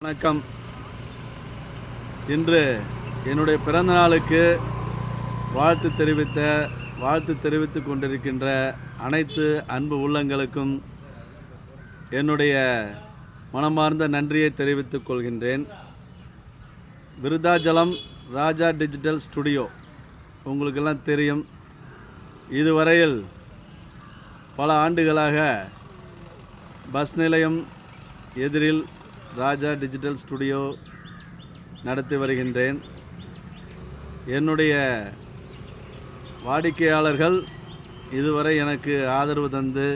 வணக்கம். இன்று என்னுடைய பிறந்த நாளுக்கு வாழ்த்து தெரிவித்து கொண்டிருக்கின்ற அனைத்து அன்பு உள்ளங்களுக்கும் என்னுடைய மனமார்ந்த நன்றியை தெரிவித்துக் கொள்கின்றேன். விருதாச்சலம் ராஜா டிஜிட்டல் ஸ்டுடியோ உங்களுக்கெல்லாம் தெரியும். இதுவரையில் பல ஆண்டுகளாக பஸ் நிலையம் எதிரில் ராஜா டிஜிட்டல் ஸ்டுடியோ நடத்தி வருகின்றேன். என்னுடைய வாடிக்கையாளர்கள் இதுவரை எனக்கு ஆதரவு தந்து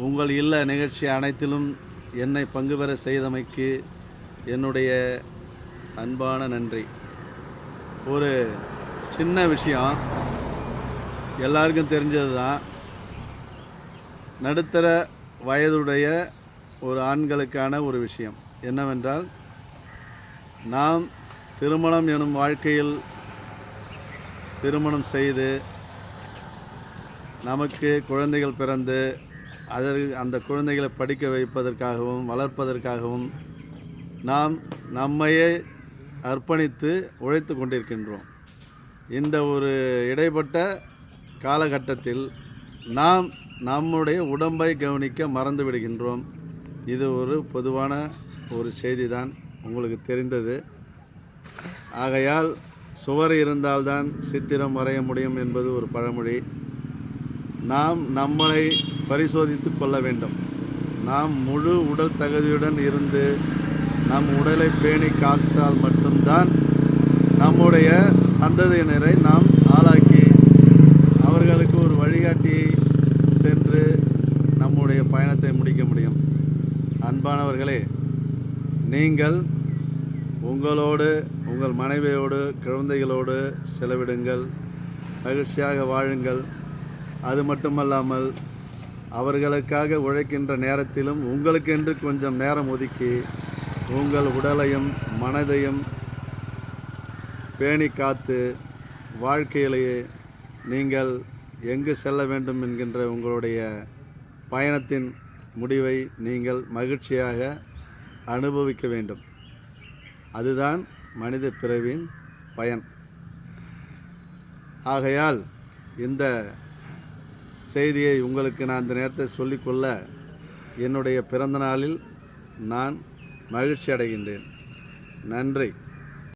உங்கள் இல்ல நிகழ்ச்சி அனைத்திலும் என்னை பங்கு பெற செய்தமைக்கு என்னுடைய அன்பான நன்றி. ஒரு சின்ன விஷயம், எல்லாருக்கும் தெரிஞ்சது தான். நடுத்தர வயதுடைய ஒரு ஆண்களுக்கான ஒரு விஷயம் என்னவென்றால், நாம் திருமணம் எனும் வாழ்க்கையில் திருமணம் செய்து நமக்கு குழந்தைகள் பிறந்து அந்த குழந்தைகளை படிக்க வைப்பதற்காகவும் வளர்ப்பதற்காகவும் நாம் நம்மையே அர்ப்பணித்து உழைத்து கொண்டிருக்கின்றோம். இந்த ஒரு இடைப்பட்ட காலகட்டத்தில் நாம் நம்முடைய உடம்பை கவனிக்க மறந்து விடுகின்றோம். இது ஒரு பொதுவான ஒரு செய்தி தான், உங்களுக்கு தெரிந்தது. ஆகையால் சுவர் இருந்தால்தான் சித்திரம் வரைய முடியும் என்பது ஒரு பழமொழி. நாம் நம்மளை பரிசோதித்து கொள்ள வேண்டும். நாம் முழு உடல் தகுதியுடன் இருந்து நம் உடலை பேணி காத்தால் மட்டும்தான் நம்முடைய சந்ததியினரை நாம் ஆளாக்கி அவர்களுக்கு ஒரு வழிகாட்டி சென்று நம்முடைய பயணத்தை முடிக்க முடியும். அன்பானவர்களே, நீங்கள் உங்களோடு உங்கள் மனைவியோடு குழந்தைகளோடு செலவிடுங்கள், மகிழ்ச்சியாக வாழுங்கள். அது மட்டுமல்லாமல் அவர்களுக்காக உழைக்கின்ற நேரத்திலும் உங்களுக்கென்று கொஞ்சம் நேரம் ஒதுக்கி உங்கள் உடலையும் மனதையும் பேணி காத்து வாழ்க்கையிலேயே நீங்கள் எங்கு செல்ல வேண்டும் என்கின்ற உங்களுடைய பயணத்தின் முடிவை நீங்கள் மகிழ்ச்சியாக அனுபவிக்க வேண்டும். அதுதான் மனித பிறவியின் பயன். ஆகையால் இந்த செய்தியை உங்களுக்கு நான் இந்த நேரத்தை சொல்லிக்கொள்ள என்னுடைய பிறந்த நாளில் நான் மகிழ்ச்சி அடைகின்றேன். நன்றி.